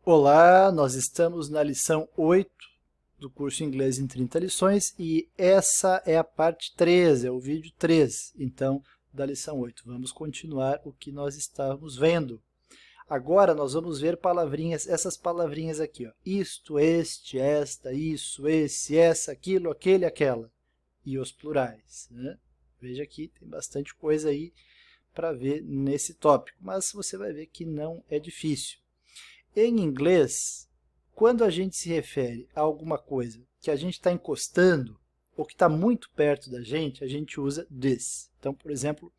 Olá, nós estamos na lição 8 do curso Inglês em 30 lições e essa é a parte 3, é o vídeo 3, então, da lição 8. Vamos continuar o que nós estávamos vendo. Agora nós vamos ver palavrinhas, essas palavrinhas aqui, ó. Isto, este, esta, isso, esse, essa, aquilo, aquele, aquela. E os plurais, né? Veja aqui, tem bastante coisa aí para ver nesse tópico, mas você vai ver que não é difícil. Em inglês, quando a gente se refere a alguma coisa que a gente está encostando ou que está muito perto da gente, a gente usa this. Então, por exemplo,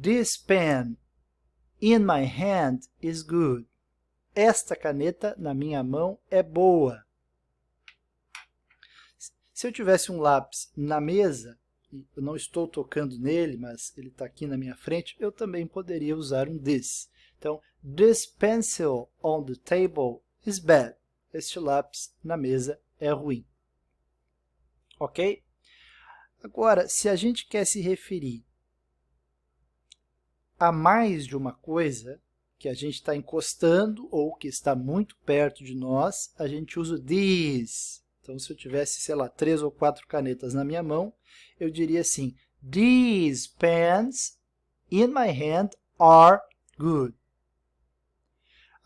this pen in my hand is good. Esta caneta na minha mão é boa. Se eu tivesse um lápis na mesa, eu não estou tocando nele, mas ele está aqui na minha frente, eu também poderia usar um this. Então, this pencil on the table is bad. Este lápis na mesa é ruim. Ok? Agora, se a gente quer se referir a mais de uma coisa que a gente está encostando ou que está muito perto de nós, a gente usa these. Então, se eu tivesse, sei lá, 3 ou 4 canetas na minha mão, eu diria assim, these pens in my hand are good.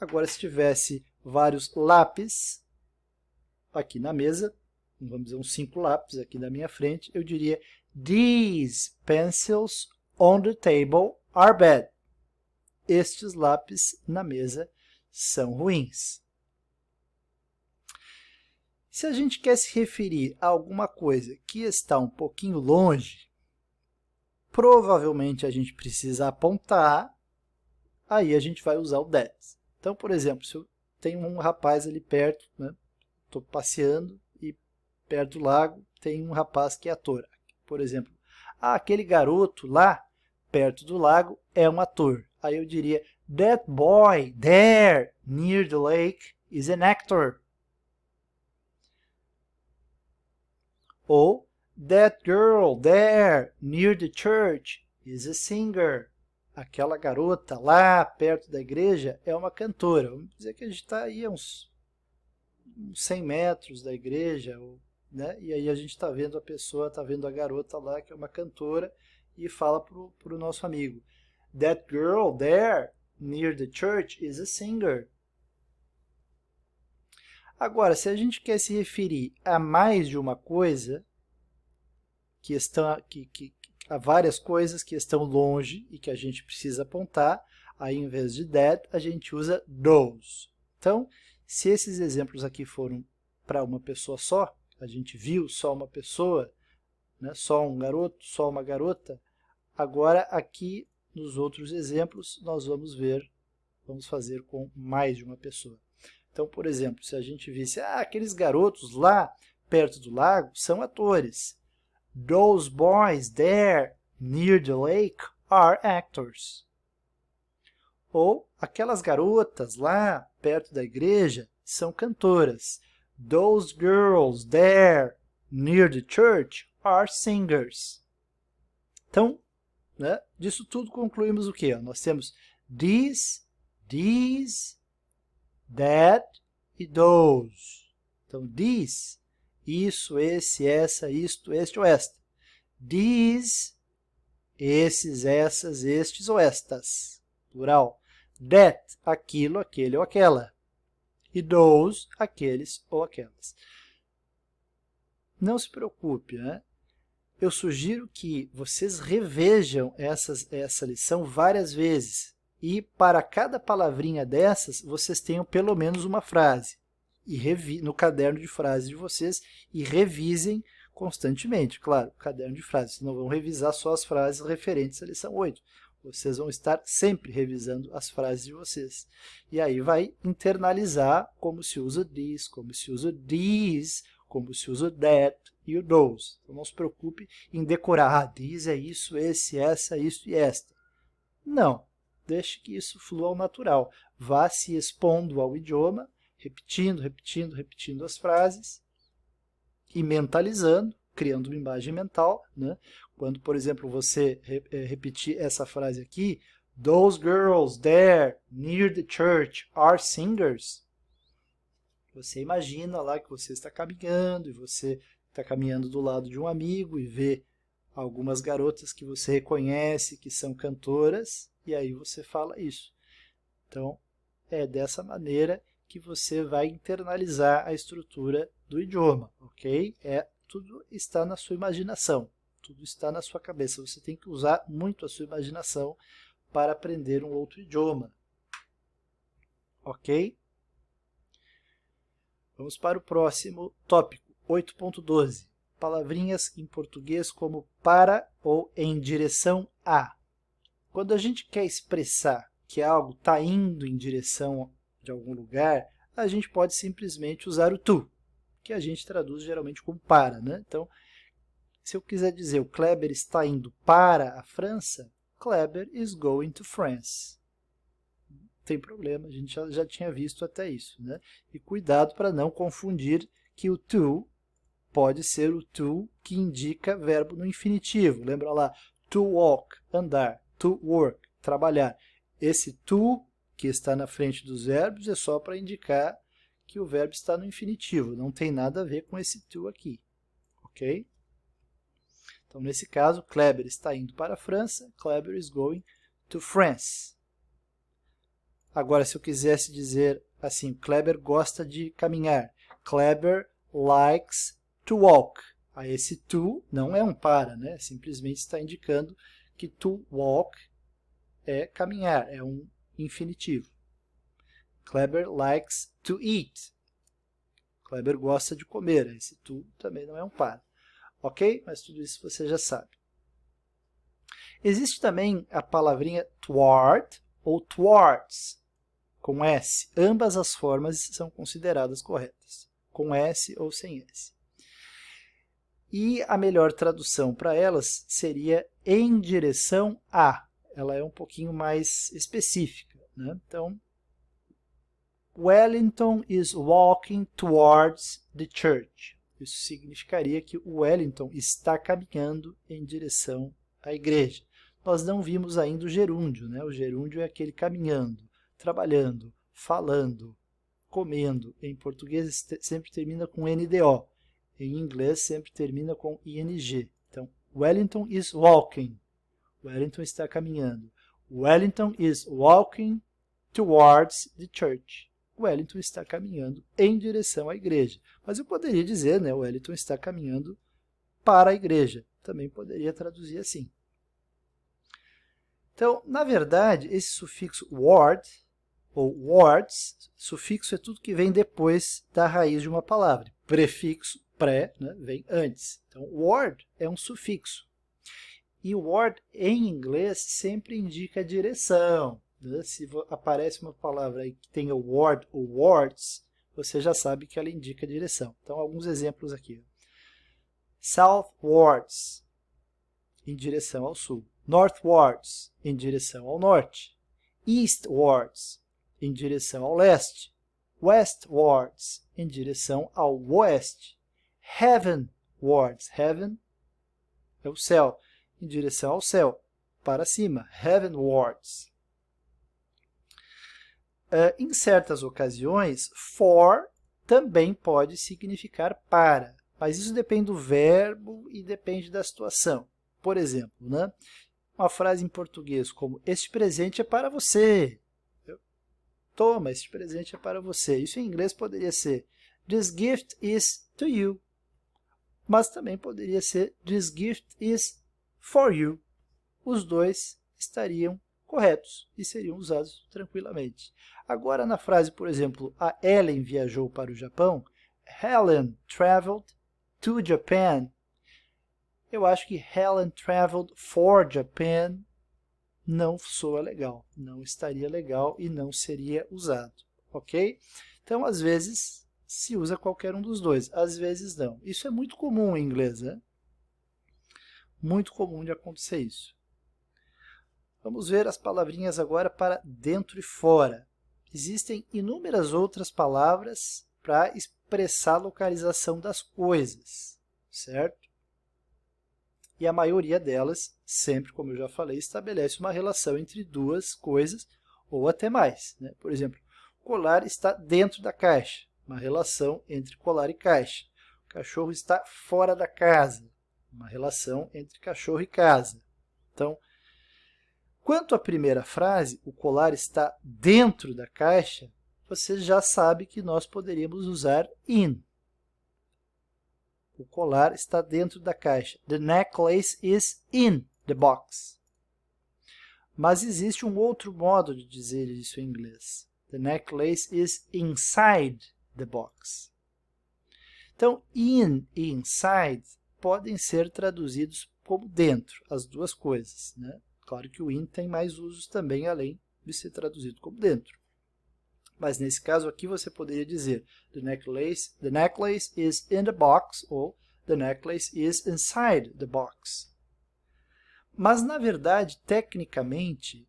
Agora, se tivesse vários lápis aqui na mesa, vamos dizer uns 5 lápis aqui na minha frente, eu diria these pencils on the table are bad. Estes lápis na mesa são ruins. Se a gente quer se referir a alguma coisa que está um pouquinho longe, provavelmente a gente precisa apontar, aí a gente vai usar o that. Então, por exemplo, se eu tenho um rapaz ali perto, né? Estou passeando e perto do lago tem um rapaz que é ator. Por exemplo, aquele garoto lá perto do lago é um ator. Aí eu diria, that boy there near the lake is an actor. Ou, that girl there near the church is a singer. Aquela garota lá perto da igreja é uma cantora. Vamos dizer que a gente está aí a uns 100 metros da igreja, né? E aí a gente está vendo a pessoa, está vendo a garota lá, que é uma cantora, e fala para o nosso amigo, that girl there near the church is a singer. Agora, se a gente quer se referir a mais de uma coisa, há várias coisas que estão longe e que a gente precisa apontar, aí em vez de that, a gente usa those. Então, se esses exemplos aqui foram para uma pessoa só, a gente viu só uma pessoa, né, só um garoto, só uma garota, agora aqui nos outros exemplos nós vamos fazer com mais de uma pessoa. Então, por exemplo, se a gente visse, aqueles garotos lá perto do lago são atores. Those boys there near the lake are actors. Ou aquelas garotas lá perto da igreja são cantoras. Those girls there near the church are singers. Então, né, disso tudo concluímos o quê? Nós temos these, that e those. Então, these, isso, esse, essa, isto, este ou esta. These, esses, essas, estes ou estas. Plural. That, aquilo, aquele ou aquela. E those, aqueles ou aquelas. Não se preocupe, né? Eu sugiro que vocês revejam essa lição várias vezes. E para cada palavrinha dessas, vocês tenham pelo menos uma frase. E no caderno de frases de vocês e revisem constantemente. Claro, caderno de frases. Vocês não vão revisar só as frases referentes à lição 8. Vocês vão estar sempre revisando as frases de vocês. E aí vai internalizar como se usa this, como se usa these, como se usa that e o those. Então não se preocupe em decorar, this é isso, esse, essa, isso e esta. Não, deixe que isso flua ao natural. Vá se expondo ao idioma, repetindo, repetindo, repetindo as frases e mentalizando, criando uma imagem mental, né? Quando, por exemplo, você repetir essa frase aqui, Those girls there near the church are singers. Você imagina lá que você está caminhando e você está caminhando do lado de um amigo e vê algumas garotas que você reconhece que são cantoras e aí você fala isso. Então, é dessa maneira que você vai internalizar a estrutura do idioma, ok? Tudo está na sua imaginação, tudo está na sua cabeça. Você tem que usar muito a sua imaginação para aprender um outro idioma, ok? Vamos para o próximo tópico, 8.12. Palavrinhas em português como para ou em direção a. Quando a gente quer expressar que algo está indo em direção de algum lugar, a gente pode simplesmente usar o to, que a gente traduz geralmente como para, né? Então, se eu quiser dizer o Kleber está indo para a França, Kleber is going to France. Não tem problema, a gente já tinha visto até isso, né? E cuidado para não confundir que o to pode ser o to que indica verbo no infinitivo. Lembra lá, to walk, andar, to work, trabalhar. Esse to que está na frente dos verbos é só para indicar que o verbo está no infinitivo. Não tem nada a ver com esse to aqui, ok? Então, nesse caso, Kleber está indo para a França. Kleber is going to France. Agora, se eu quisesse dizer assim, Kleber gosta de caminhar. Kleber likes to walk. Aí esse to não é um para, né? Simplesmente está indicando que to walk é caminhar, é um infinitivo. Kleber likes to eat. Kleber gosta de comer. Esse to também não é um para. Ok? Mas tudo isso você já sabe. Existe também a palavrinha toward ou towards, com S. Ambas as formas são consideradas corretas, com S ou sem S. E a melhor tradução para elas seria em direção a. Ela é um pouquinho mais específica, né? Então, Wellington is walking towards the church. Isso significaria que o Wellington está caminhando em direção à igreja. Nós não vimos ainda o gerúndio, né? O gerúndio é aquele caminhando, trabalhando, falando, comendo. Em português sempre termina com NDO. Em inglês sempre termina com ING. Então, Wellington is walking. Wellington está caminhando. Wellington is walking towards the church. Wellington está caminhando em direção à igreja. Mas eu poderia dizer, né, Wellington está caminhando para a igreja. Também poderia traduzir assim. Então, na verdade, esse sufixo ward, ou wards, sufixo é tudo que vem depois da raiz de uma palavra. Prefixo, pré, né, vem antes. Então, ward é um sufixo. E ward, em inglês, sempre indica direção. Se aparece uma palavra aí que tenha ward ou wards, você já sabe que ela indica direção. Então, alguns exemplos aqui. Southwards, em direção ao sul. Northwards, em direção ao norte. Eastwards, em direção ao leste. Westwards, em direção ao oeste. Heavenwards, heaven é o céu, em direção ao céu, para cima. Heavenwards. Em certas ocasiões, for também pode significar para, mas isso depende do verbo e depende da situação. Por exemplo, né, uma frase em português como este presente é para você. Toma, este presente é para você. Isso em inglês poderia ser this gift is to you. Mas também poderia ser this gift is for you. Os dois estariam corretos e seriam usados tranquilamente. Agora, na frase, por exemplo, a Ellen viajou para o Japão, Helen traveled to Japan. Eu acho que Helen traveled for Japan não soa legal, não estaria legal e não seria usado, ok? Então, às vezes, se usa qualquer um dos dois, às vezes não. Isso é muito comum em inglês, né? Muito comum de acontecer isso. Vamos ver as palavrinhas agora para dentro e fora. Existem inúmeras outras palavras para expressar a localização das coisas, certo? e a maioria delas, sempre, como eu já falei, estabelece uma relação entre duas coisas ou até mais, né? Por exemplo, o colar está dentro da caixa, uma relação entre colar e caixa. O cachorro está fora da casa, uma relação entre cachorro e casa. Então, quanto à primeira frase, o colar está dentro da caixa, você já sabe que nós poderíamos usar in. O colar está dentro da caixa. The necklace is in the box. Mas existe um outro modo de dizer isso em inglês. The necklace is inside the box. Então, in e inside podem ser traduzidos como dentro, as duas coisas, né? Claro que o in tem mais usos também, além de ser traduzido como dentro. Mas nesse caso aqui você poderia dizer the necklace is in the box ou the necklace is inside the box. Mas na verdade, tecnicamente,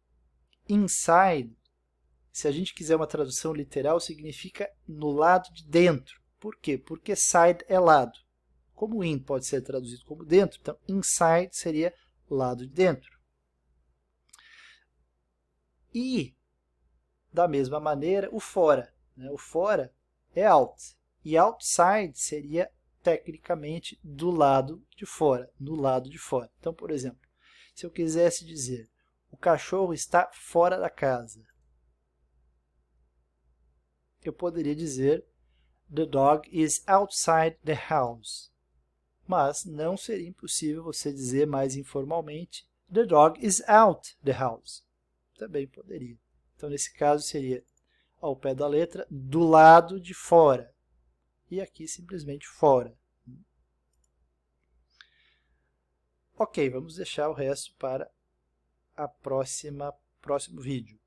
inside, se a gente quiser uma tradução literal, significa no lado de dentro. Por quê? Porque side é lado. Como in pode ser traduzido como dentro, então inside seria lado de dentro. E da mesma maneira, o fora. Né? O fora é out. E outside seria, tecnicamente, do lado de fora, no lado de fora. Então, por exemplo, se eu quisesse dizer, o cachorro está fora da casa, eu poderia dizer, the dog is outside the house. Mas não seria impossível você dizer mais informalmente, the dog is out the house. Também poderia. Então, nesse caso, seria ao pé da letra, do lado de fora. E aqui, simplesmente, fora. Ok, vamos deixar o resto para próximo vídeo.